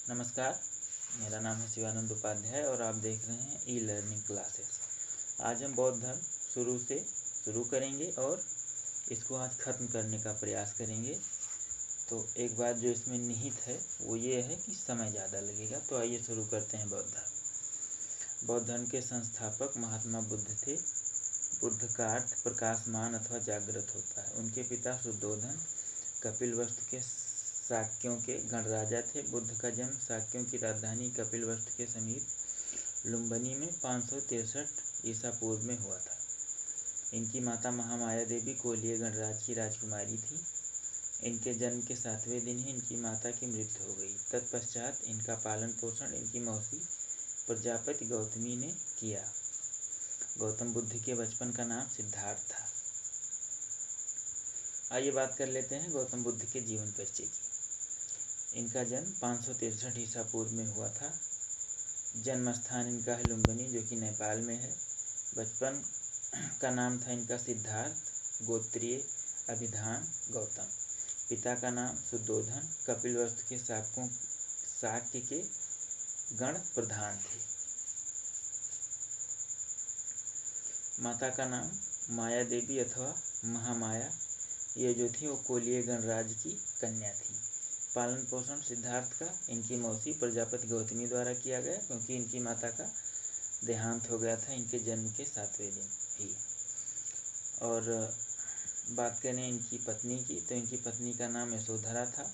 नमस्कार, मेरा नाम है शिवानंद उपाध्याय और आप देख रहे हैं ई लर्निंग क्लासेस। आज हम बौद्ध धर्म शुरू करेंगे और इसको आज ख़त्म करने का प्रयास करेंगे। तो एक बात जो इसमें निहित है वो ये है कि समय ज़्यादा लगेगा। तो आइए शुरू करते हैं बौद्ध धर्म। बौद्ध धर्म के संस्थापक महात्मा बुद्ध थे। बुद्ध का अर्थ प्रकाशमान अथवा जागृत होता है। उनके पिता शुद्धोधन कपिलवस्तु के शाक्यों के गणराजा थे। बुद्ध का जन्म शाक्यों की राजधानी कपिलवस्तु के समीप लुम्बिनी में 563 ईसा पूर्व में हुआ था। इनकी माता महामाया देवी कोलीय गणराज की राजकुमारी थी। इनके जन्म के 7वें दिन ही इनकी माता की मृत्यु हो गई। तत्पश्चात इनका पालन पोषण इनकी मौसी प्रजापति गौतमी ने किया। गौतम बुद्ध के बचपन का नाम सिद्धार्थ था। आइए बात कर लेते हैं गौतम बुद्ध के जीवन परिचय की। इनका जन्म 563 ईसा पूर्व में हुआ था। जन्म स्थान इनका है लुम्बिनी, जो कि नेपाल में है। बचपन का नाम था इनका सिद्धार्थ, गोत्रीय अभिधान गौतम। पिता का नाम शुद्धोधन कपिलवस्तु के शाक्य के गण प्रधान थे। माता का नाम माया देवी अथवा महामाया, ये जो थी वो कोलीय गणराज की कन्या थी। पालन पोषण सिद्धार्थ का इनकी मौसी प्रजापति गौतमी द्वारा किया गया, क्योंकि इनकी माता का देहांत हो गया था इनके जन्म के 7वें दिन ही। और बात करें इनकी पत्नी की, तो इनकी पत्नी का नाम यशोधरा था।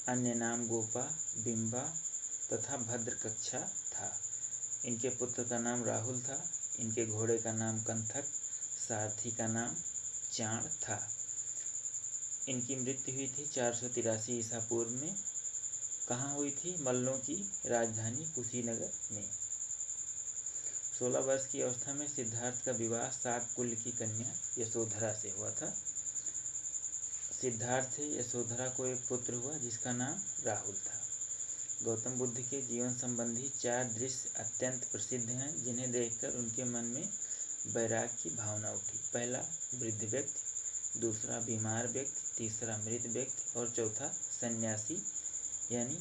अन्य नाम गोपा, बिंबा तथा भद्रकक्षा था। इनके पुत्र का नाम राहुल था। इनके घोड़े का नाम कंथक, सारथी का नाम चाण था। इनकी मृत्यु हुई थी 483 ईसा पूर्व में। कहाँ हुई थी? मल्लों की राजधानी कुशीनगर में। 16 वर्ष की अवस्था में सिद्धार्थ का विवाह शाक कुल की कन्या यशोधरा से हुआ था। सिद्धार्थ से यशोधरा को एक पुत्र हुआ जिसका नाम राहुल था। गौतम बुद्ध के जीवन संबंधी 4 दृश्य अत्यंत प्रसिद्ध हैं, जिन्हें देखकर उनके मन में वैराग्य की भावना उठी। पहला वृद्ध व्यक्ति, दूसरा बीमार व्यक्ति, तीसरा मृत व्यक्ति और चौथा सन्यासी, यानी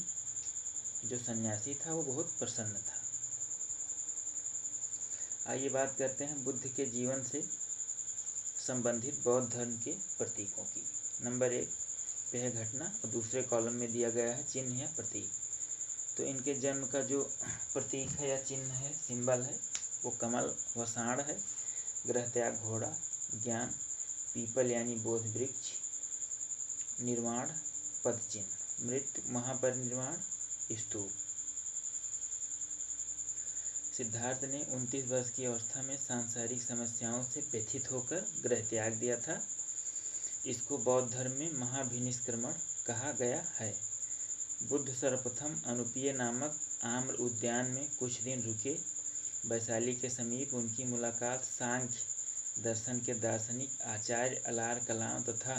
जो सन्यासी था वो बहुत प्रसन्न था। आइए बात करते हैं बुद्ध के जीवन से संबंधित बौद्ध धर्म के प्रतीकों की। नंबर 1 पे है घटना और दूसरे कॉलम में दिया गया है चिन्ह या प्रतीक। तो इनके जन्म का जो प्रतीक है या चिन्ह है, सिंबल है, वो कमल व साँड़ है। ग्रह त्याग घोड़ा, ज्ञान पीपल यानी बोध वृक्ष, निर्वाण पद चिन्ह, मृत्यु महापरिनिर्वाण स्तूप। सिद्धार्थ ने 29 वर्ष की अवस्था में सांसारिक समस्याओं से व्यथित होकर गृह त्याग दिया था। इसको बौद्ध धर्म में महाभिनिष्क्रमण कहा गया है। बुद्ध सर्वप्रथम अनुपीय नामक आम्र उद्यान में कुछ दिन रुके। वैशाली के समीप उनकी मुलाकात सांख्य दर्शन के दार्शनिक आचार्य अलार कलाम तथा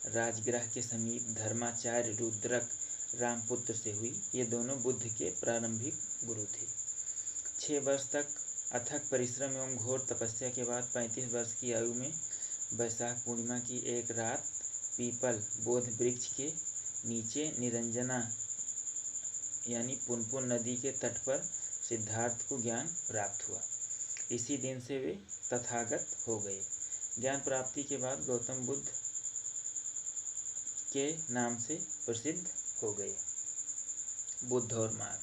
राजगृह के समीप धर्माचार्य रुद्रक रामपुत्र से हुई। ये दोनों बुद्ध के प्रारंभिक गुरु थे। 6 वर्ष तक अथक परिश्रम एवं घोर तपस्या के बाद 35 वर्ष की आयु में वैशाख पूर्णिमा की एक रात पीपल बोध वृक्ष के नीचे निरंजना यानी पुनपुन नदी के तट पर सिद्धार्थ को ज्ञान प्राप्त हुआ। इसी दिन से वे तथागत हो गए। ज्ञान प्राप्ति के बाद गौतम बुद्ध के नाम से प्रसिद्ध हो गए। बुद्ध और मार,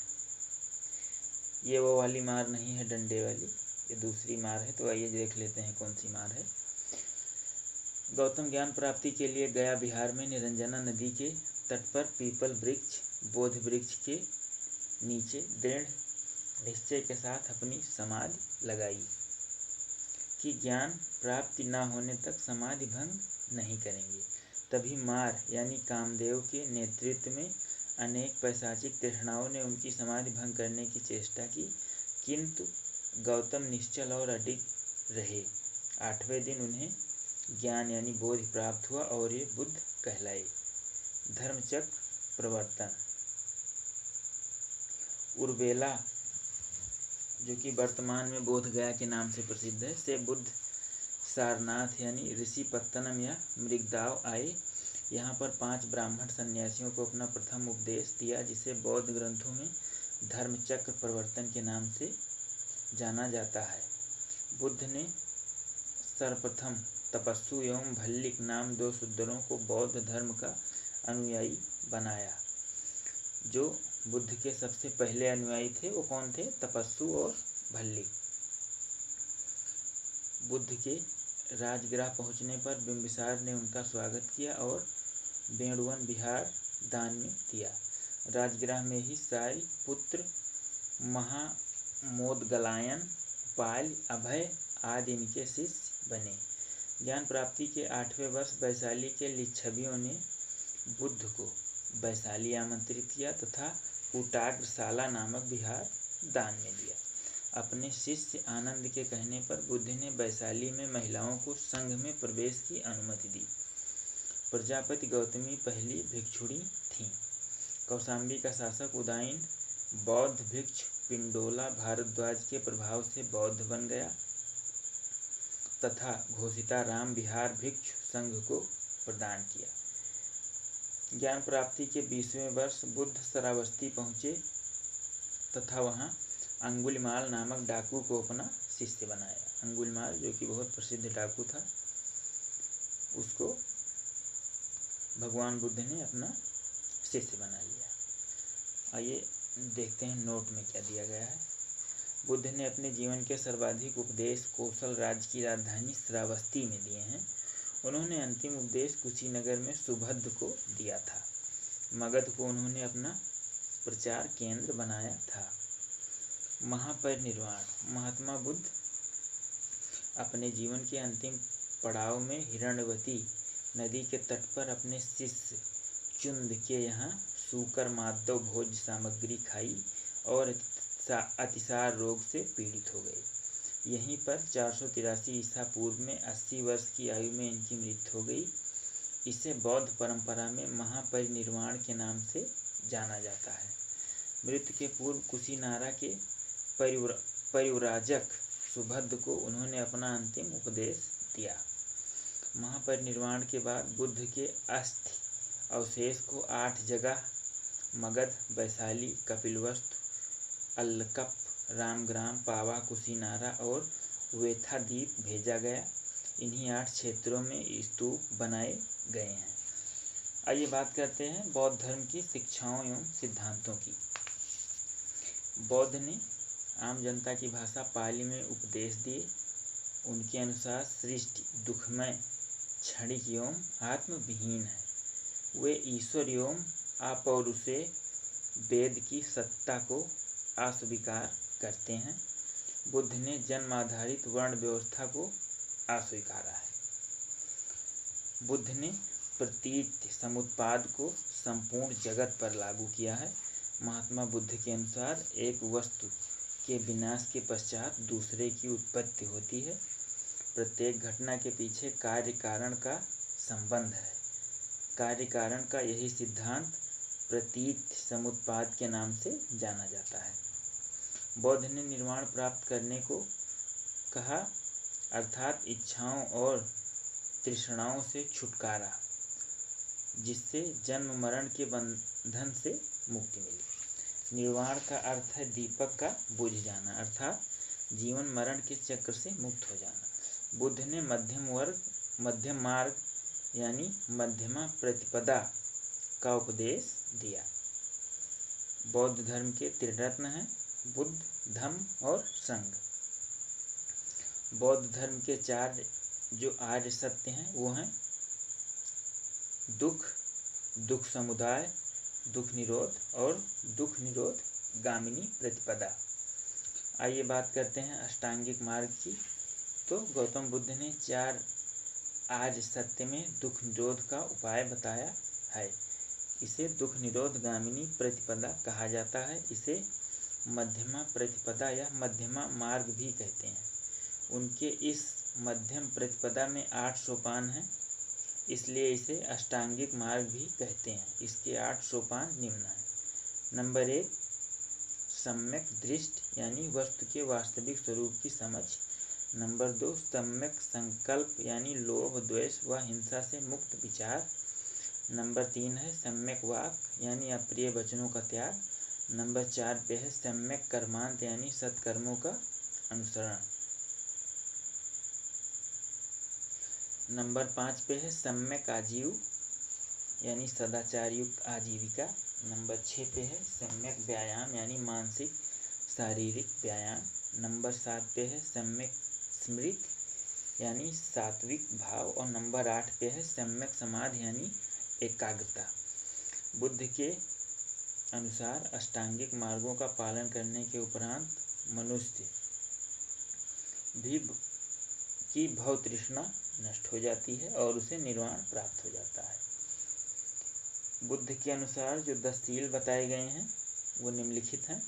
ये वो वाली मार नहीं है डंडे वाली, ये दूसरी मार है। तो आइए देख लेते हैं कौन सी मार है। गौतम ज्ञान प्राप्ति के लिए गया बिहार में निरंजना नदी के तट पर पीपल वृक्ष बोध वृक्ष के नीचे दृढ़ निश्चय के साथ अपनी समाधि लगाई कि ज्ञान प्राप्ति न होने तक समाधि भंग नहीं करेंगे। तभी मार यानी कामदेव के नेतृत्व में अनेक पैशाचिक तृष्णाओं ने उनकी समाधि भंग करने की चेष्टा की, किंतु गौतम निश्चल और अडिग रहे। 8वें दिन उन्हें ज्ञान यानी बोध प्राप्त हुआ और ये बुद्ध कहलाए। धर्मचक्र प्रवर्तन। उर्वेला, जो कि वर्तमान में बोधगया के नाम से प्रसिद्ध है, से बुद्ध सारनाथ यानी ऋषिपत्तनम या मृगदाव आए। यहाँ पर 5 ब्राह्मण सन्यासियों को अपना प्रथम उपदेश दिया, जिसे बौद्ध ग्रंथों में धर्मचक्र प्रवर्तन के नाम से जाना जाता है। बुद्ध ने सर्वप्रथम तपस्सु एवं भल्लिक नाम 2 शूद्रों को बौद्ध धर्म का अनुयायी बनाया। जो बुद्ध के सबसे पहले अनुयायी थे वो कौन थे? तपस्सु और भल्लिक। बुद्ध के राजगृह पहुंचने पर बिंबिसार ने उनका स्वागत किया और वेणुवन विहार दान में दिया। राजगृह में ही सारी पुत्र महामोदगलायन, उपाल, अभय आदि इनके शिष्य बने। ज्ञान प्राप्ति के 8वें वर्ष वैशाली के लिच्छवियों ने बुद्ध को वैशाली आमंत्रित किया तथा कुटाग्रशाला नामक विहार दान में दिया। अपने शिष्य आनंद के कहने पर बुद्ध ने वैशाली में महिलाओं को संघ में प्रवेश की अनुमति दी। प्रजापति गौतमी पहली भिक्षुणी थीं। कौशाम्बी का शासक उदयन बौद्ध भिक्षु पिंडोला भारद्वाज के प्रभाव से बौद्ध बन गया तथा घोषिता राम विहार भिक्षु संघ को प्रदान किया। ज्ञान प्राप्ति के 20वें वर्ष बुद्ध श्रावस्ती पहुँचे तथा वहाँ अंगुलिमाल नामक डाकू को अपना शिष्य बनाया। अंगुलिमाल जो कि बहुत प्रसिद्ध डाकू था, उसको भगवान बुद्ध ने अपना शिष्य बना लिया। आइए देखते हैं नोट में क्या दिया गया है। बुद्ध ने अपने जीवन के सर्वाधिक उपदेश कौशल राज्य की राजधानी श्रावस्ती में दिए हैं। उन्होंने अंतिम उपदेश कुशीनगर में सुभद्र को दिया था। मगध को उन्होंने अपना प्रचार केंद्र बनाया था। महापरिनिर्वाण। महात्मा बुद्ध अपने जीवन के अंतिम पड़ाव में हिरण्यवती नदी के तट पर अपने शिष्य चुंद के यहाँ सूकर माधव भोज सामग्री खाई और अतिसार रोग से पीड़ित हो गए। यहीं पर 483 ईसा पूर्व में 80 वर्ष की आयु में इनकी मृत्यु हो गई। इसे बौद्ध परंपरा में महापरिनिर्वाण के नाम से जाना जाता है। मृत्यु के पूर्व कुशीनारा के परिव्राजक सुभद्र को उन्होंने अपना अंतिम उपदेश दिया। महापरिनिर्वाण के बाद बुद्ध के अस्थि अवशेष को 8 जगह मगध, वैशाली, कपिलवस्तु, अल्लकप, रामग्राम, पावा, कुशीनारा और वेथाद्वीप भेजा गया। इन्हीं 8 क्षेत्रों में स्तूप बनाए गए हैं। आइए बात करते हैं बौद्ध धर्म की शिक्षाओं एवं सिद्धांतों की। बौद्ध ने आम जनता की भाषा पाली में उपदेश दिए। उनके अनुसार सृष्टि दुखमय, क्षणिक एवं आत्मविहीन है। वे ईश्वर एवं अपौरुषेय वेद की सत्ता को अस्वीकार करते हैं। बुद्ध ने जन्म आधारित वर्ण व्यवस्था को अस्वीकारा है। बुद्ध ने प्रतीत समुत्पाद को संपूर्ण जगत पर लागू किया है। महात्मा बुद्ध के अनुसार एक वस्तु के विनाश के पश्चात दूसरे की उत्पत्ति होती है। प्रत्येक घटना के पीछे कार्य कारण का संबंध है। कार्य कारण का यही सिद्धांत प्रतीत समुत्पाद के नाम से जाना जाता है। बौद्ध ने निर्वाण प्राप्त करने को कहा, अर्थात इच्छाओं और तृष्णाओं से छुटकारा, जिससे जन्म मरण के बंधन से मुक्ति मिले। निर्वाण का अर्थ है दीपक का बुझ जाना, अर्थात जीवन मरण के चक्र से मुक्त हो जाना। बुद्ध ने मध्यम मार्ग यानी मध्यमा प्रतिपदा का उपदेश दिया। बौद्ध धर्म के त्रिरत्न हैं बुद्ध, धम्म और संघ। बौद्ध धर्म के 4 जो आर्य सत्य हैं वो हैं दुख, दुख समुदाय, दुख निरोध और दुख निरोध गामिनी प्रतिपदा। आइए बात करते हैं अष्टांगिक मार्ग की। तो गौतम बुद्ध ने 4 आर्य सत्य में दुख निरोध का उपाय बताया है। इसे दुख निरोध गामिनी प्रतिपदा कहा जाता है। इसे मध्यमा प्रतिपदा या मध्यमा मार्ग भी कहते हैं। उनके इस मध्यम प्रतिपदा में 8 सोपान हैं, इसलिए इसे अष्टांगिक मार्ग भी कहते हैं। इसके 8 सोपान निम्न हैं। नंबर 1 सम्यक दृष्टि यानी वस्तु के वास्तविक स्वरूप की समझ। नंबर 2 सम्यक संकल्प यानी लोभ, द्वेष व हिंसा से मुक्त विचार। नंबर 3 है सम्यक वाक यानी अप्रिय वचनों का त्याग। नंबर 4 पे है सम्यक कर्मांत यानी सत्कर्मों का अनुसरण। नंबर 5 पे है सम्यक आजीव यानी सदाचार युक्त आजीविका। नंबर 6 पे है सम्यक व्यायाम यानी मानसिक शारीरिक व्यायाम। नंबर 7 पे है सम्यक स्मृति यानी सात्विक भाव। और नंबर 8 पे है सम्यक समाधि यानी एकाग्रता। बुद्ध के अनुसार अष्टांगिक मार्गों का पालन करने के उपरांत मनुष्य की भव तृष्णा नष्ट हो जाती है और उसे निर्वाण प्राप्त हो जाता है। बुद्ध के अनुसार जो 10 सील बताए गए हैं वो निम्नलिखित हैं।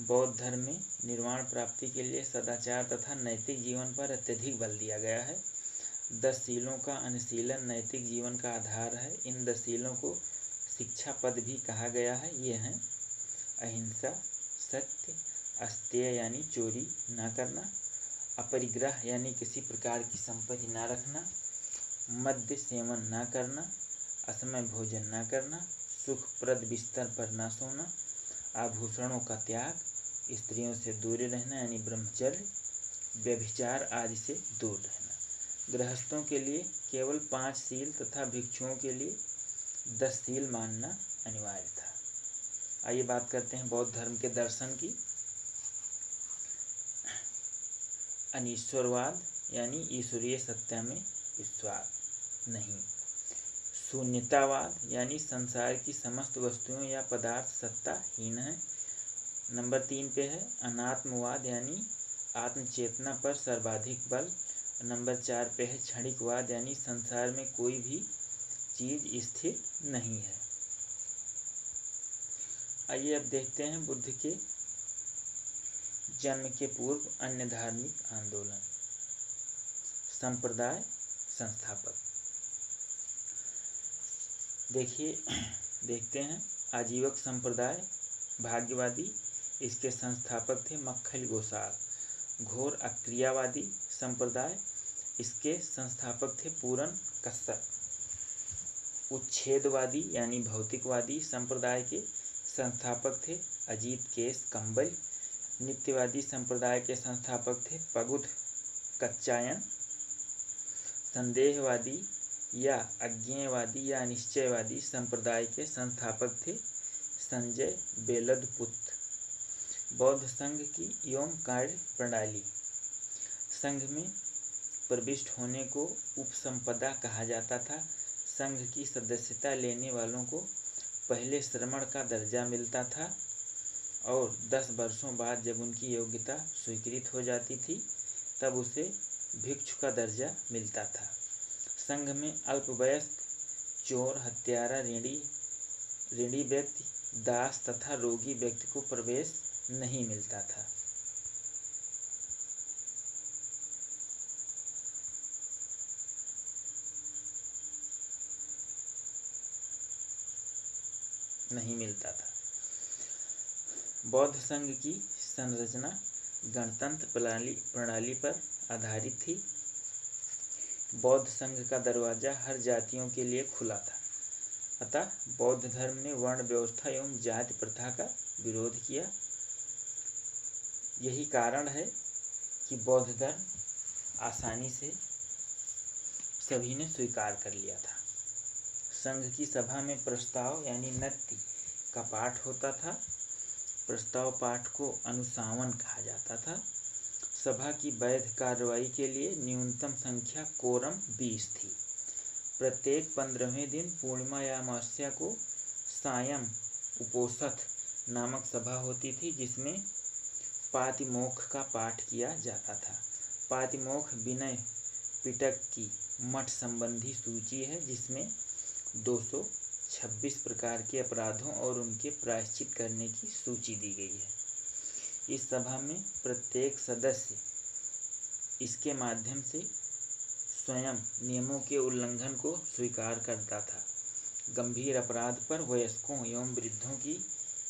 बौद्ध धर्म में निर्वाण प्राप्ति के लिए सदाचार तथा नैतिक जीवन पर अत्यधिक बल दिया गया है। 10 सीलों का अनुशीलन नैतिक जीवन का आधार है। इन 10 सीलों को शिक्षा पद भी कहा गया है। ये हैं अहिंसा, सत्य, अस्तेय यानी चोरी ना करना, अपरिग्रह यानी किसी प्रकार की संपत्ति ना रखना, मद्य सेवन ना करना, असमय भोजन ना करना, सुखप्रद बिस्तर पर ना सोना, आभूषणों का त्याग, स्त्रियों से दूर रहना यानी ब्रह्मचर्य, व्यभिचार आदि से दूर रहना। गृहस्थों के लिए केवल 5 सील तथा भिक्षुओं के लिए 10 सील मानना अनिवार्य था। आइए बात करते हैं बौद्ध धर्म के दर्शन की। अनीश्वरवाद यानी ईश्वरीय सत्ता में विश्वास नहीं। शून्यतावाद यानी संसार की समस्त वस्तुओं या पदार्थ सत्ताहीन है। नंबर 3 पे है अनात्मवाद यानी आत्मचेतना पर सर्वाधिक बल। नंबर 4 पे है क्षणिकवाद यानी संसार में कोई भी चीज स्थिर नहीं है। आइए अब देखते हैं बुद्ध के जन्म के पूर्व अन्य धार्मिक आंदोलन। संप्रदाय संस्थापक देखते हैं। आजीवक संप्रदाय भाग्यवादी, इसके संस्थापक थे मक्खल गोसाल। घोर अक्रियावादी संप्रदाय, इसके संस्थापक थे पूरन कश्यप। उच्छेदवादी यानी भौतिकवादी संप्रदाय के संस्थापक थे अजीत केस कंबल। नित्यवादी संप्रदाय के संस्थापक थे पगुध कच्चायन। संदेहवादी या अज्ञेयवादी या निश्चयवादी संप्रदाय के संस्थापक थे संजय बेलदपुत्र। बौद्ध संघ की एवं कार्य प्रणाली। संघ में प्रविष्ट होने को उपसंपदा कहा जाता था। संघ की सदस्यता लेने वालों को पहले श्रमण का दर्जा मिलता था और 10 वर्षों बाद जब उनकी योग्यता स्वीकृत हो जाती थी तब उसे भिक्षु का दर्जा मिलता था। संघ में अल्पवयस्क, चोर, हत्यारा, ऋणी व्यक्ति, दास तथा रोगी व्यक्ति को प्रवेश नहीं मिलता था। बौद्ध संघ की संरचना गणतंत्र प्रणाली पर आधारित थी। बौद्ध संघ का दरवाजा हर जातियों के लिए खुला था। अतः बौद्ध धर्म ने वर्ण व्यवस्था एवं जाति प्रथा का विरोध किया। यही कारण है कि बौद्ध धर्म आसानी से सभी ने स्वीकार कर लिया था। संघ की सभा में प्रस्ताव यानी नत्ति का पाठ होता था। प्रस्ताव पाठ को अनुसावन कहा जाता था। सभा की वैध कार्रवाई के लिए न्यूनतम संख्या कोरम 20 थी। प्रत्येक 15वें दिन पूर्णिमा या अमावस्या को सायं उपोषथ नामक सभा होती थी जिसमें पातिमोक्ष का पाठ किया जाता था। पातिमोक्ष विनय पिटक की मठ संबंधी सूची है जिसमें 226 प्रकार के अपराधों और उनके प्रायश्चित करने की सूची दी गई है। इस सभा में प्रत्येक सदस्य इसके माध्यम से स्वयं नियमों के उल्लंघन को स्वीकार करता था। गंभीर अपराध पर वयस्कों एवं वृद्धों की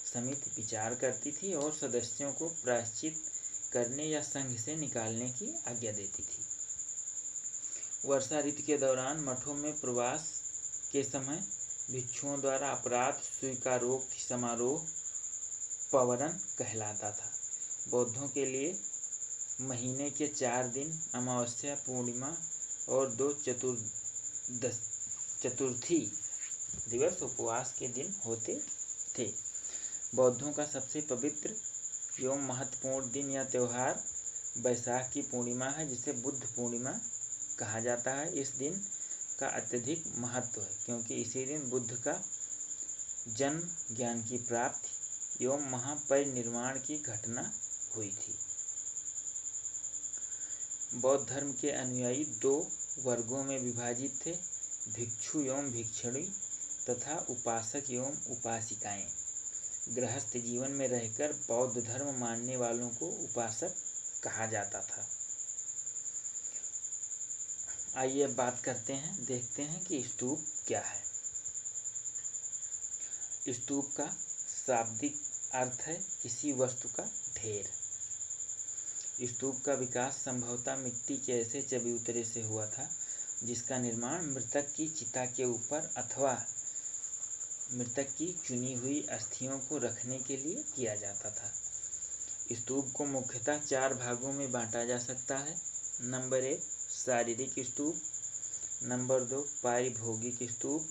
समिति विचार करती थी और सदस्यों को प्रायश्चित करने या संघ से निकालने की आज्ञा देती थी। वर्षा ऋतु के दौरान मठों में प्रवास के समय भिक्षुओं द्वारा अपराध स्वीकारोक्ति समारोह पवरन कहलाता था। बौद्धों के लिए महीने के 4 दिन अमावस्या, पूर्णिमा और 2 चतुर्थी दिवस उपवास के दिन होते थे। बौद्धों का सबसे पवित्र एवं महत्वपूर्ण दिन या त्यौहार बैसाख की पूर्णिमा है, जिसे बुद्ध पूर्णिमा कहा जाता है। इस दिन का अत्यधिक महत्व है क्योंकि इसी दिन बुद्ध का जन्म, ज्ञान की प्राप्ति एवं महापरिनिर्वाण की घटना हुई थी। बौद्ध धर्म के अनुयायी 2 वर्गों में विभाजित थे, भिक्षु एवं भिक्षुणी तथा उपासक एवं उपासिकाएं। गृहस्थ जीवन में रहकर बौद्ध धर्म मानने वालों को उपासक कहा जाता था। आइए अब बात करते हैं, देखते हैं कि स्तूप क्या है। स्तूप का शाब्दिक अर्थ है किसी वस्तु का ढेर। स्तूप का विकास संभवतः मिट्टी के ऐसे चबूतरे से हुआ था जिसका निर्माण मृतक की चिता के ऊपर अथवा मृतक की चुनी हुई अस्थियों को रखने के लिए किया जाता था। स्तूप को मुख्यतः 4 भागों में बांटा जा सकता है। नंबर 1 शारीरिक स्तूप, नंबर 2 पारिभोगिक स्तूप,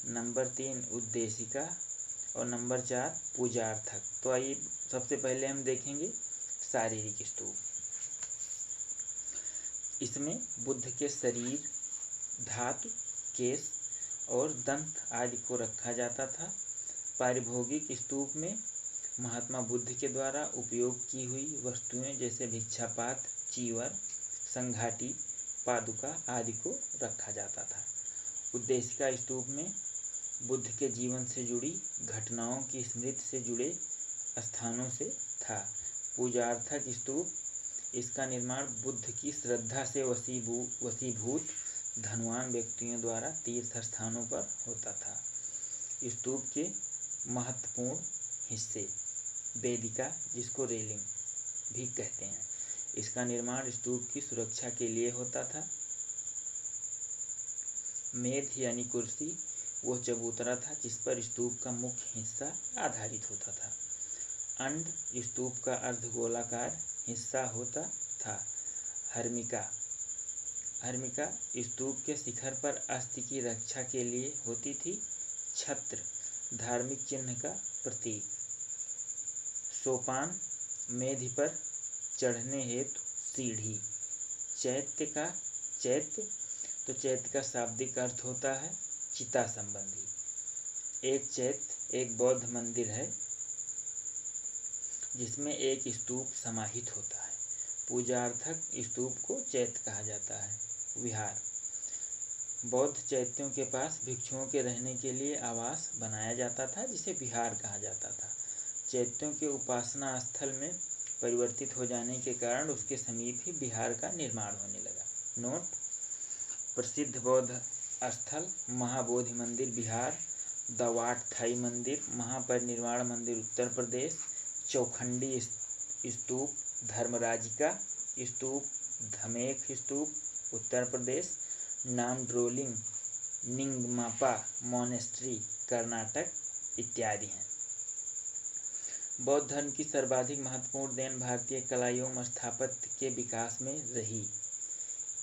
नंबर 3 उद्देशिका और नंबर 4 पूजार्थक। तो आइए सबसे पहले हम देखेंगे शारीरिक स्तूप। इसमें बुद्ध के शरीर, धातु, केश और दंत आदि को रखा जाता था। पारिभोगिक स्तूप में महात्मा बुद्ध के द्वारा उपयोग की हुई वस्तुएं जैसे भिक्षापात्र, चीवर, संघाटी, पादुका आदि को रखा जाता था। उद्देशिका स्तूप में बुद्ध के जीवन से जुड़ी घटनाओं की स्मृति से जुड़े स्थानों से था। पूजार्थक स्तूप, इसका निर्माण बुद्ध की श्रद्धा से वशीभूत धनवान व्यक्तियों द्वारा तीर्थ स्थानों पर होता था। स्तूप के महत्वपूर्ण हिस्से, वेदिका जिसको रेलिंग भी कहते हैं, इसका निर्माण स्तूप की सुरक्षा के लिए होता था। मेद यानी कुर्सी वो चबूतरा था जिस पर स्तूप का मुख्य हिस्सा आधारित होता था। अंड स्तूप का अर्धगोलाकार हिस्सा होता था। हर्मिका स्तूप के शिखर पर अस्थि की रक्षा के लिए होती थी। छत्र धार्मिक चिन्ह का प्रतीक। सोपान मेधि पर चढ़ने हेतु सीढ़ी। चैत्य का शाब्दिक अर्थ होता है चिता संबंधी। एक चैत्य एक बौद्ध मंदिर है जिसमें एक स्तूप समाहित होता है। पूजार्थक स्तूप को चैत्य कहा जाता है। विहार बौद्ध चैत्यों के पास भिक्षुओं के रहने के लिए आवास बनाया जाता था जिसे विहार कहा जाता था। चैत्यों के उपासना स्थल में परिवर्तित हो जाने के कारण उसके समीप ही विहार का निर्माण होने लगा। नोट: प्रसिद्ध बौद्ध स्थल महाबोधि मंदिर बिहार, द वाट थाई मंदिर, महापरिनिर्वाण मंदिर उत्तर प्रदेश, चौखंडी स्तूप, धर्मराजिका स्तूप, धमेख स्तूप उत्तर प्रदेश, नामड्रोलिंग निंगमापा मोनेस्ट्री कर्नाटक इत्यादि हैं। बौद्ध धर्म की सर्वाधिक महत्वपूर्ण देन भारतीय कला एवं स्थापत्य के विकास में रही।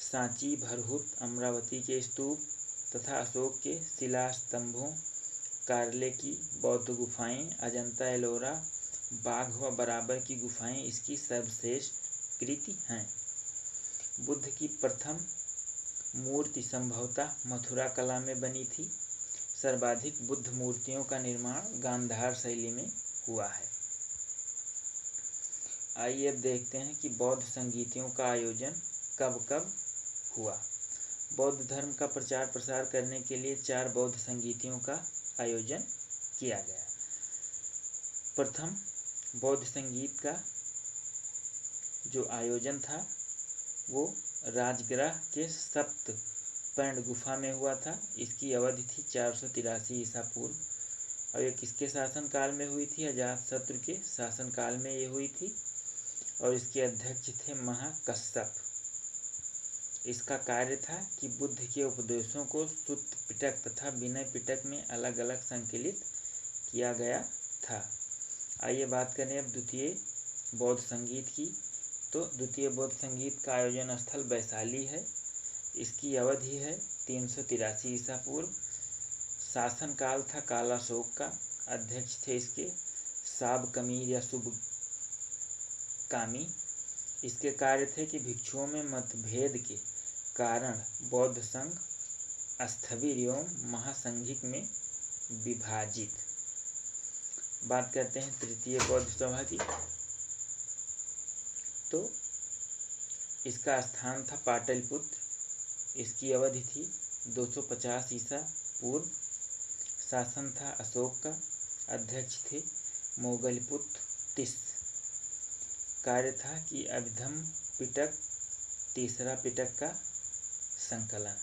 सांची, भरहुत, अमरावती के स्तूप तथा अशोक के शिला स्तंभों, कारले की बौद्ध गुफाएं, अजंता एलोरा, बाघ व बराबर की गुफाएं इसकी सर्वश्रेष्ठ कृति हैं। बुद्ध की प्रथम मूर्ति संभवतः मथुरा कला में बनी थी। सर्वाधिक बुद्ध मूर्तियों का निर्माण गांधार शैली में हुआ है। आइए अब देखते हैं कि बौद्ध संगीतियों का आयोजन कब कब हुआ। बौद्ध धर्म का प्रचार प्रसार करने के लिए 4 बौद्ध संगीतियों का आयोजन किया गया। प्रथम बौद्ध संगीत का जो आयोजन था वो राजगृह के सप्त पर्ण गुफा में हुआ था। इसकी अवधि थी 483 ईसा पूर्व और ये किसके शासनकाल में हुई थी? अजातशत्रु के शासनकाल में ये हुई थी और इसके अध्यक्ष थे महाकश्यप। इसका कार्य था कि बुद्ध के उपदेशों को सुत्त पिटक तथा विनय पिटक में अलग अलग संकलित किया गया था। आइए बात करें अब द्वितीय बौद्ध संगीत की। तो द्वितीय बौद्ध संगीत का आयोजन स्थल वैशाली है। इसकी अवधि है 383 ईसा पूर्व। शासन काल था कालाशोक का। अध्यक्ष थे इसके साब कमीर या शुभ कामी। इसके कार्य थे कि भिक्षुओं में मतभेद के कारण बौद्ध संघ स्थविर एवं महासंघिक में विभाजित। बात करते हैं तृतीय बौद्ध सभा की। तो इसका स्थान था पाटलिपुत्र। इसकी अवधि थी 250 ईसा पूर्व। शासन था अशोक का। अध्यक्ष थे मोगलपुत्र तिस। कार्य था कि अभिधम पिटक तीसरा पिटक का संकलन।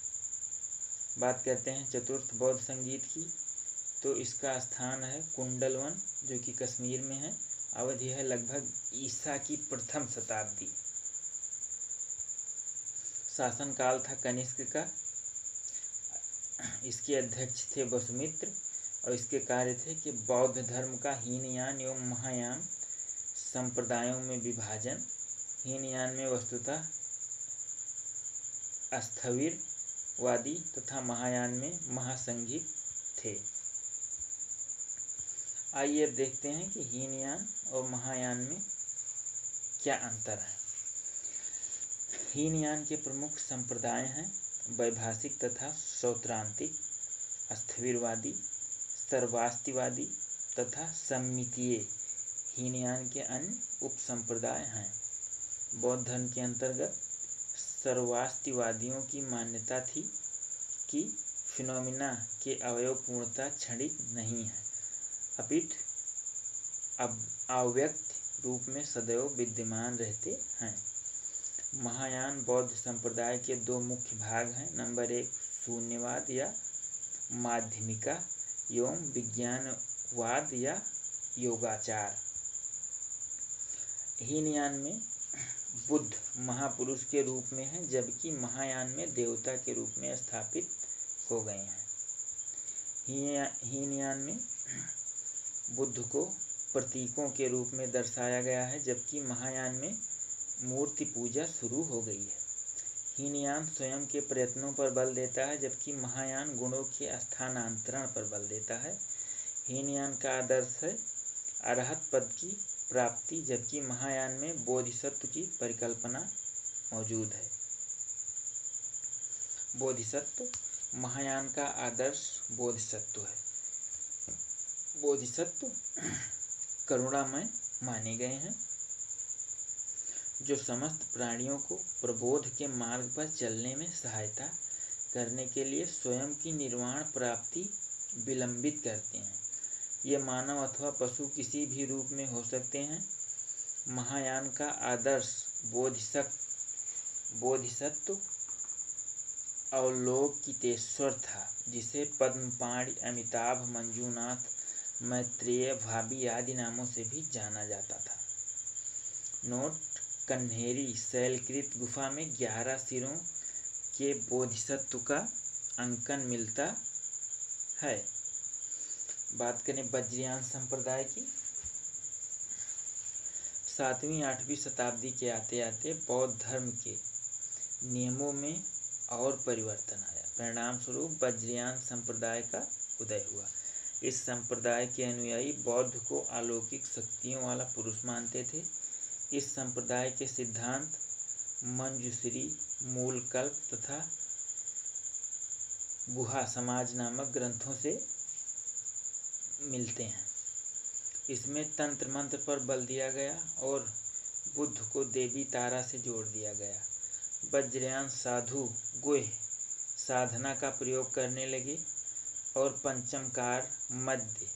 बात करते हैं चतुर्थ बौद्ध संगीत की। तो इसका स्थान है कुंडलवन, जो कि कश्मीर में है। अवधि है लगभग ईसा की प्रथम शताब्दी। शासन काल था कनिष्क का। इसके अध्यक्ष थे वसुमित्र और इसके कार्य थे कि बौद्ध धर्म का हीनयान एवं महायान संप्रदायों में विभाजन। हीनयान में वस्तुतः स्थविरवादी तथा महायान में महासंघिक थे। आइए अब देखते हैं कि हीनयान और महायान में क्या अंतर है। हीनयान के प्रमुख संप्रदाय हैं वैभाषिक तथा सौत्रांतिक, स्थविरवादी, सर्वास्तिवादी तथा सम्मितीय। हीनयान के अन्य उपसंप्रदाय हैं। बौद्ध धर्म के अंतर्गत सर्वास्तिवादियों की मान्यता थी कि फिनोमिना के अवयव पूर्णतः क्षणिक नहीं है, अपितु अव्यक्त रूप में सदैव विद्यमान रहते हैं। महायान बौद्ध संप्रदाय के दो मुख्य भाग हैं। नंबर 1 शून्यवाद या माध्यमिका एवं विज्ञानवाद या योगाचार। हीनयान में बुद्ध महापुरुष के रूप में है, जबकि महायान में देवता के रूप में स्थापित हो गए हैं। हीनयान में बुद्ध को प्रतीकों के रूप में दर्शाया गया है, जबकि महायान में मूर्ति पूजा शुरू हो गई है। हीनयान स्वयं के प्रयत्नों पर बल देता है, जबकि महायान गुणों के स्थानांतरण पर बल देता है। हीनयान का आदर्श है अरहत पद की प्राप्ति, जबकि महायान में बोधिसत्व की परिकल्पना मौजूद है। बोधिसत्व महायान का आदर्श बोधिसत्व है। बोधिसत्व करुणामय माने गए हैं, जो समस्त प्राणियों को प्रबोध के मार्ग पर चलने में सहायता करने के लिए स्वयं की निर्वाण प्राप्ति विलंबित करते हैं। ये मानव अथवा पशु किसी भी रूप में हो सकते हैं। महायान का आदर्श बोधिसत्व अवलोकितेश्वर था, जिसे पद्मपाणि, अमिताभ, मंजूनाथ, मैत्रेय, भाभी आदि नामों से भी जाना जाता था। नोट: कन्हेरी शैलकृत गुफा में 11 सिरों के बोधिसत्व का अंकन मिलता है। बात करें वज्रयान संप्रदाय की। 7वीं-8वीं शताब्दी के आते आते बौद्ध धर्म के नियमों में और परिवर्तन आया। परिणाम स्वरूप वज्रयान संप्रदाय का उदय हुआ। इस संप्रदाय के अनुयायी बौद्ध को अलौकिक शक्तियों वाला पुरुष मानते थे। इस संप्रदाय के सिद्धांत मंजूश्री, मूलकल्प तथा गुहा समाज नामक ग्रंथों से मिलते हैं। इसमें तंत्र मंत्र पर बल दिया गया और बुद्ध को देवी तारा से जोड़ दिया गया। वज्रयान साधु गुह्य साधना का प्रयोग करने लगे और पंचमकार, मध्य,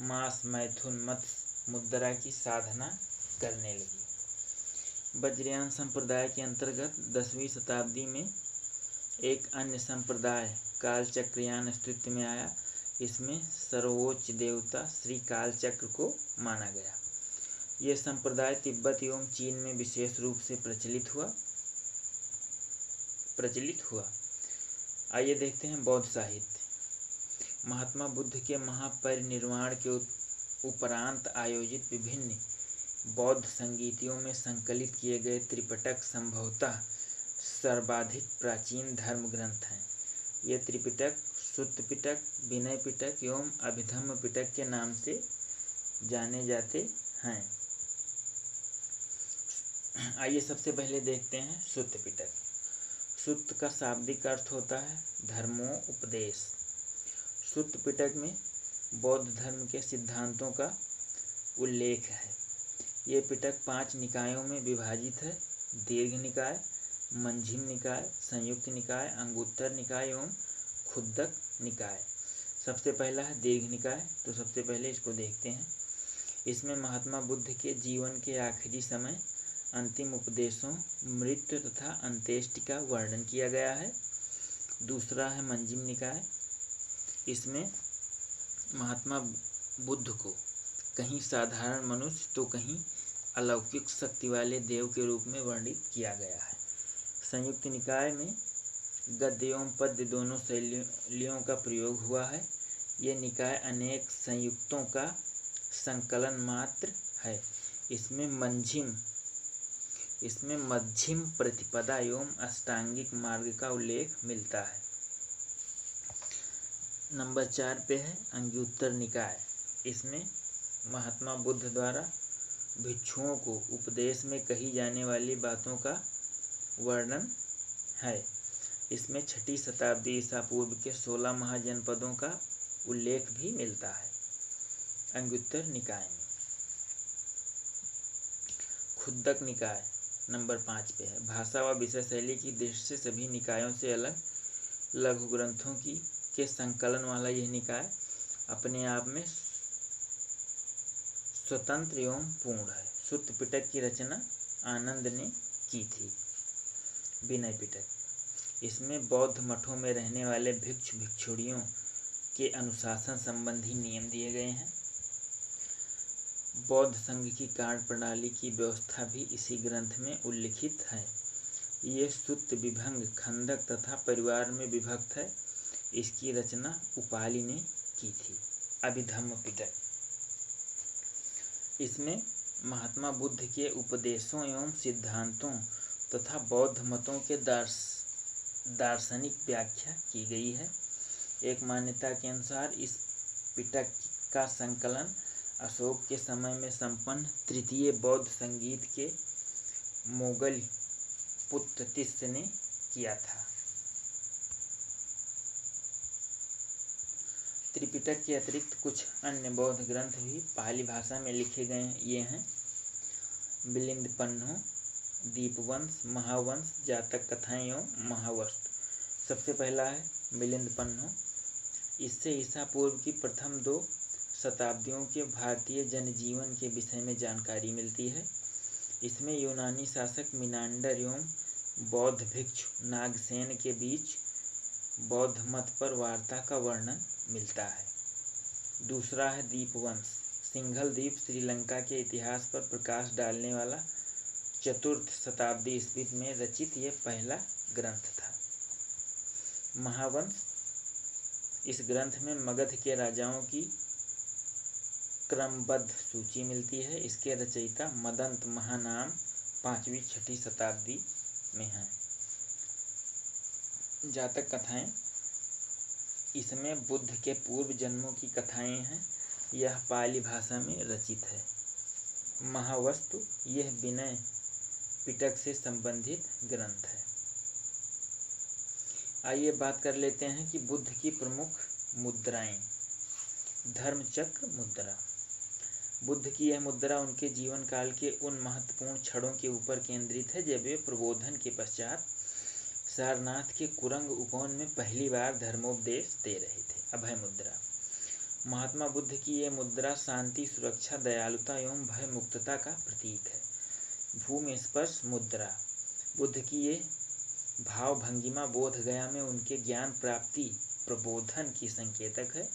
मास, मैथुन, मत्स्य मुद्रा की साधना करने लगी। वज्रयान संप्रदाय के अंतर्गत 10वीं शताब्दी में एक अन्य संप्रदाय कालचक्रयान अस्तित्व में आया। इसमें सर्वोच्च देवता श्री कालचक्र को माना गया। यह संप्रदाय तिब्बत एवं चीन में विशेष रूप से प्रचलित हुआ। प्रचलित हुआ। आइए देखते हैं बौद्ध साहित्य। महात्मा बुद्ध के महापरिनिर्वाण के उपरांत आयोजित विभिन्न बौद्ध संगीतियों में संकलित किए गए त्रिपिटक संभवतः सर्वाधिक प्राचीन धर्म ग्रंथ हैं। ये त्रिपिटक सुत्त पिटक, विनय पिटक एवं अभिधम्म पिटक के नाम से जाने जाते हैं। आइए सबसे पहले देखते हैं सुत्त पिटक। सुत्त का शाब्दिक अर्थ होता है धर्मोपदेश। सुत्त पिटक में बौद्ध धर्म के सिद्धांतों का उल्लेख है। ये पिटक 5 निकायों में विभाजित है: दीर्घ निकाय, मंझिम निकाय, संयुक्त निकाय, अंगुत्तर निकाय एवं खुद्दक निकाय। सबसे पहला है दीर्घ निकाय, तो सबसे पहले इसको देखते हैं। इसमें महात्मा बुद्ध के जीवन के आखिरी समय अंतिम उपदेशों, मृत्यु तथा अंत्येष्टि का वर्णन किया गया है। दूसरा है मंजिम निकाय। इसमें महात्मा बुद्ध को कहीं साधारण मनुष्य तो कहीं अलौकिक शक्ति वाले देव के रूप में वर्णित किया गया है। संयुक्त निकाय में गद्य एवं पद्य दोनों शैलियों का प्रयोग हुआ है। ये निकाय अनेक संयुक्तों का संकलन मात्र है। इसमें मध्यम प्रतिपदा एवं अष्टांगिक मार्ग का उल्लेख मिलता है। नंबर 4 पे है अंगुत्तर निकाय। इसमें महात्मा बुद्ध द्वारा भिक्षुओं को उपदेश में कही जाने वाली बातों का वर्णन है। इसमें 6ठी शताब्दी ईसा पूर्व के 16 महाजनपदों का उल्लेख भी मिलता है। अंगुत्तर निकाय में खुद्दक निकाय नंबर 5 पे है। भाषा व विषय शैली की दृष्टि से सभी निकायों से अलग लघु ग्रंथों के संकलन वाला यह निकाय अपने आप में स्वतंत्र एवं पूर्ण है। सुत्त पिटक की रचना आनंद ने की थी। विनय पिटक। इसमें बौद्ध मठों में रहने वाले भिक्षु भिक्षुणियों के अनुशासन संबंधी नियम दिए गए हैं। बौद्ध संघ की कार्य प्रणाली की व्यवस्था भी इसी ग्रंथ में उल्लिखित है। ये सुत्त, विभंग, खंडक तथा परिवार में विभक्त है। इसकी रचना उपाली ने की थी। अभिधम्म पिटक। इसमें महात्मा बुद्ध के उपदेशों एवं सिद्धांतों तथा बौद्ध मतों के दार्शनिक व्याख्या की गई है। एक मान्यता के अनुसार इस पिटक का संकलन अशोक के समय में संपन्न तृतीय बौद्ध संगीत के मोगल पुत्र तिस्य ने किया था। त्रिपिटक के अतिरिक्त कुछ अन्य बौद्ध ग्रंथ भी पाली भाषा में लिखे गए ये हैं: मिलिंद पन्नो, दीपवंश, महावंश, जातक कथाएं एवं महावस्तु। सबसे पहला है मिलिंद पन्नो। इससे ईसा पूर्व की प्रथम 2 शताब्दियों के भारतीय जनजीवन के विषय में जानकारी मिलती है। इसमें यूनानी शासक मिनांडर एवं बौद्ध भिक्षु नागसेन के बीच बौद्ध मत पर वार्ता का वर्णन मिलता है। दूसरा है दीपवंश। सिंघल द्वीप श्रीलंका के इतिहास पर प्रकाश डालने वाला 4th शताब्दी ईस्वी में रचित यह पहला ग्रंथ था। महावंश। इस ग्रंथ में मगध के राजाओं की क्रमबद्ध सूची मिलती है। इसके रचयिता मदंत महानाम 5वीं-6ठी शताब्दी में हैं। जातक कथाएं। इसमें बुद्ध के पूर्व जन्मों की कथाएं हैं। यह पाली भाषा में रचित है। महावस्तु। यह विनय पिटक से संबंधित ग्रंथ है। आइए बात कर लेते हैं कि बुद्ध की प्रमुख मुद्राएं। धर्मचक्र मुद्रा। बुद्ध की यह मुद्रा उनके जीवन काल के उन महत्वपूर्ण क्षणों के ऊपर केंद्रित है जब वे प्रबोधन के पश्चात सारनाथ के कुरंग उपवन में पहली बार धर्मोपदेश दे रहे थे। अभय मुद्रा। महात्मा बुद्ध की यह मुद्रा शांति, सुरक्षा, दयालुता एवं भय मुक्तता का प्रतीक है। भूमि स्पर्श मुद्रा। बुद्ध की ये भाव भंगिमा बोध गया में उनके ज्ञान प्राप्ति प्रबोधन की संकेतक है।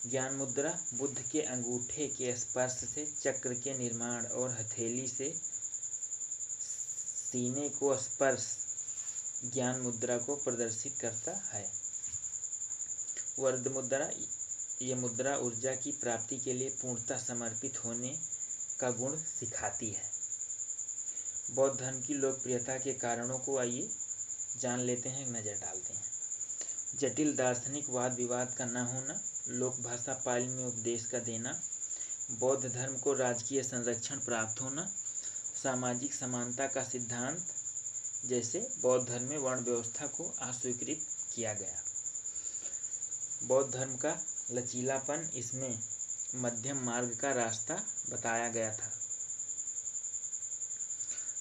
ज्ञान मुद्रा। बुद्ध के अंगूठे के स्पर्श से चक्र के निर्माण और हथेली से सीने को स्पर्श ज्ञान मुद्रा को प्रदर्शित करता है। वर्ध मुद्रा, ये मुद्रा ऊर्जा की प्राप्ति के लिए पूर्णतः समर्पित होने का गुण सिखाती है। बौद्ध धर्म की लोकप्रियता के कारणों को आइए जान लेते हैं, एक नज़र डालते हैं। जटिल दार्शनिक वाद विवाद का न होना, लोक भाषा पाली में उपदेश का देना, बौद्ध धर्म को राजकीय संरक्षण प्राप्त होना, सामाजिक समानता का सिद्धांत, जैसे बौद्ध धर्म में वर्ण व्यवस्था को अस्वीकृत किया गया। बौद्ध धर्म का लचीलापन, इसमें मध्यम मार्ग का रास्ता बताया गया था।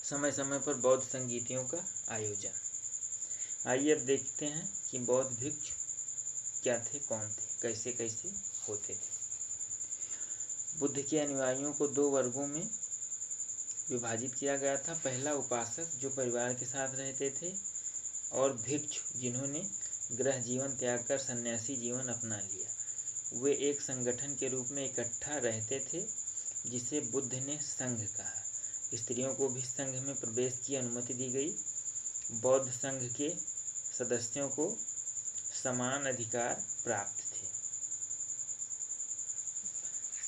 समय समय पर बौद्ध संगीतियों का आयोजन। आइए अब देखते हैं कि बौद्ध भिक्षु क्या थे, कौन थे, कैसे कैसे होते थे। बुद्ध के अनुयायियों को दो वर्गों में विभाजित किया गया था। पहला, उपासक जो परिवार के साथ रहते थे, और भिक्षु जिन्होंने गृह जीवन त्याग कर सन्यासी जीवन अपना लिया। वे एक संगठन के रूप में इकट्ठा रहते थे जिसे बुद्ध ने संघ कहा। स्त्रियों को भी संघ में प्रवेश की अनुमति दी गई। बौद्ध संघ के सदस्यों को समान अधिकार प्राप्त थे।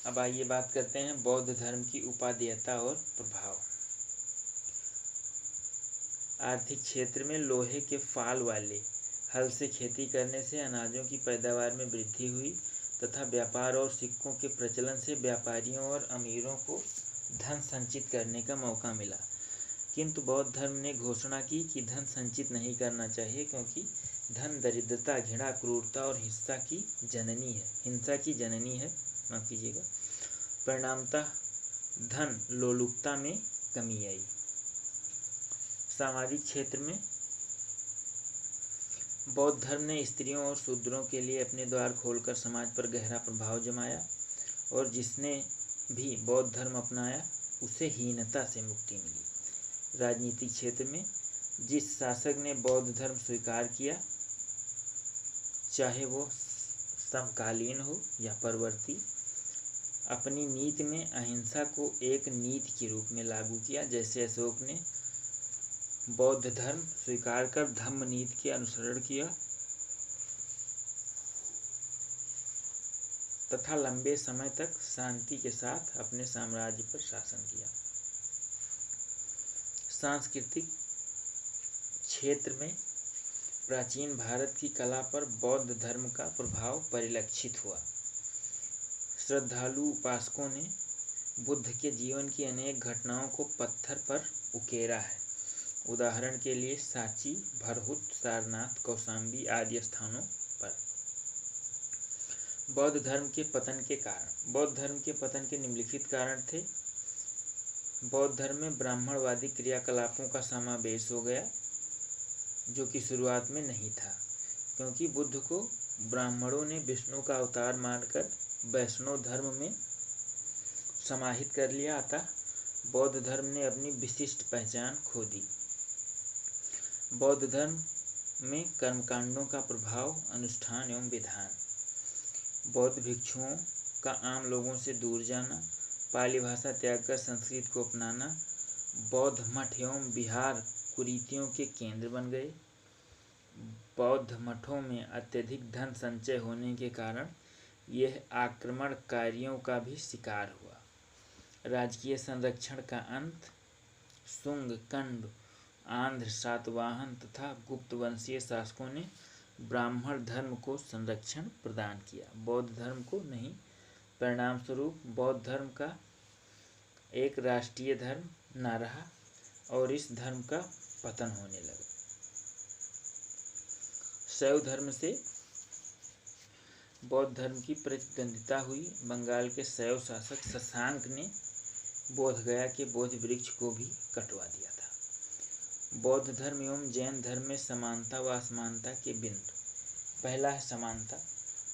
अब आइए बात करते हैं बौद्ध धर्म की उपादेयता और प्रभाव। आर्थिक क्षेत्र में लोहे के फाल वाले हल से खेती करने से अनाजों की पैदावार में वृद्धि हुई तथा व्यापार और सिक्कों के प्रचलन से व्यापारियों और अमीरों को धन संचित करने का मौका मिला। किंतु बौद्ध धर्म ने घोषणा की कि धन संचित नहीं करना चाहिए, क्योंकि धन दरिद्रता, घृणा, क्रूरता और हिंसा की जननी है। माफ कीजिएगा। परिणामतः धन लोलुपता में कमी आई। सामाजिक क्षेत्र में बौद्ध धर्म ने स्त्रियों और शूद्रों के लिए अपने द्वार खोलकर समाज पर गहरा प्रभाव जमाया, और जिसने भी बौद्ध धर्म अपनाया उसे हीनता से मुक्ति मिली। राजनीतिक क्षेत्र में जिस शासक ने बौद्ध धर्म स्वीकार किया, चाहे वो समकालीन हो या परवर्ती, अपनी नीति में अहिंसा को एक नीति के रूप में लागू किया। जैसे अशोक ने बौद्ध धर्म स्वीकार कर धम्म नीति के अनुसरण किया तथा लंबे समय तक शांति के साथ अपने साम्राज्य पर शासन किया। सांस्कृतिक क्षेत्र में प्राचीन भारत की कला पर बौद्ध धर्म का प्रभाव परिलक्षित हुआ। श्रद्धालु उपासकों ने बुद्ध के जीवन की अनेक घटनाओं को पत्थर पर उकेरा है। उदाहरण के लिए सांची, भरहुत, सारनाथ, कौशाम्बी आदि स्थानों पर। बौद्ध धर्म के पतन के कारण। बौद्ध धर्म के पतन के निम्नलिखित कारण थे। बौद्ध धर्म में ब्राह्मणवादी क्रियाकलापों का समावेश हो गया, जो कि शुरुआत में नहीं था, क्योंकि बुद्ध को ब्राह्मणों ने विष्णु का अवतार मानकर वैष्णव धर्म में समाहित कर लिया। अतः बौद्ध धर्म ने अपनी विशिष्ट पहचान खो दी। बौद्ध धर्म में कर्मकांडों का प्रभाव, अनुष्ठान एवं विधान। बौद्ध भिक्षुओं का आम लोगों से दूर जाना, पाली भाषा त्याग कर संस्कृत को अपनाना, बौद्ध मठ एवं विहार कुरीतियों के केंद्र बन गए। बौद्ध मठों में अत्यधिक धन संचय होने के कारण यह आक्रमणकारियों का भी शिकार हुआ। राजकीय संरक्षण का अंत। शुंग, कंड, आंध्र, सातवाहन तथा गुप्त वंशीय शासकों ने ब्राह्मण धर्म को संरक्षण प्रदान किया, बौद्ध धर्म को नहीं। परिणाम स्वरूप बौद्ध धर्म का एक राष्ट्रीय धर्म न रहा और इस धर्म का पतन होने लगा। शैव धर्म से बौद्ध धर्म की प्रतिद्वंदिता हुई। बंगाल के शैव शासक शशांक ने बोधगया के बोधि वृक्ष को भी कटवा दिया था। बौद्ध धर्म एवं जैन धर्म में समानता व असमानता के बिंदु। पहला है समानता।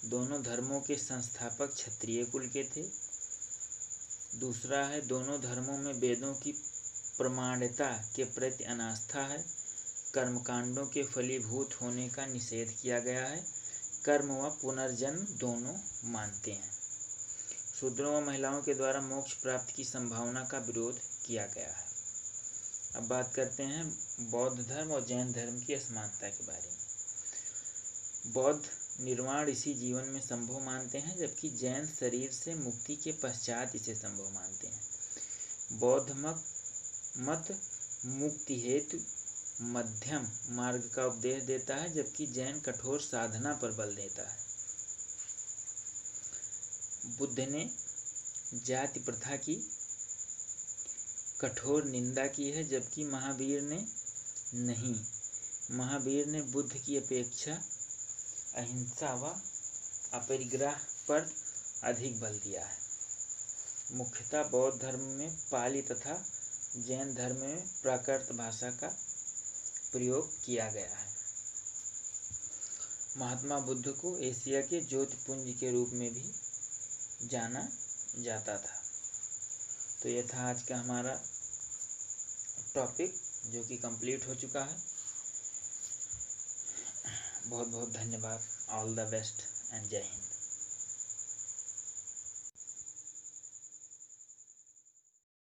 दोनों धर्मों के संस्थापक क्षत्रिय कुल के थे। दूसरा है दोनों धर्मों में वेदों की प्रमाणिकता के प्रति अनास्था है। कर्मकांडों के फलीभूत होने का निषेध किया गया है। कर्म व पुनर्जन्म दोनों मानते हैं। शूद्रों व महिलाओं के द्वारा मोक्ष प्राप्ति की संभावना का विरोध किया गया है। अब बात करते हैं बौद्ध धर्म और जैन धर्म की असमानता के बारे में। बौद्ध निर्वाण इसी जीवन में संभव मानते हैं, जबकि जैन शरीर से मुक्ति के पश्चात इसे संभव मानते हैं। बौद्ध मत मुक्ति हेतु मध्यम मार्ग का उपदेश देता है, जबकि जैन कठोर साधना पर बल देता है। बुद्ध ने जाति प्रथा की कठोर निंदा की है, जबकि महावीर ने नहीं। महावीर ने बुद्ध की अपेक्षा अहिंसा व अपरिग्रह पर अधिक बल दिया है। मुख्यतः बौद्ध धर्म में पाली तथा जैन धर्म में प्राकृत भाषा का प्रयोग किया गया है। महात्मा बुद्ध को एशिया के ज्योतिपुंज के रूप में भी जाना जाता था। तो यह था आज का हमारा टॉपिक, जो कि कंप्लीट हो चुका है। बहुत बहुत धन्यवाद। ऑल द बेस्ट एंड जय हिंद।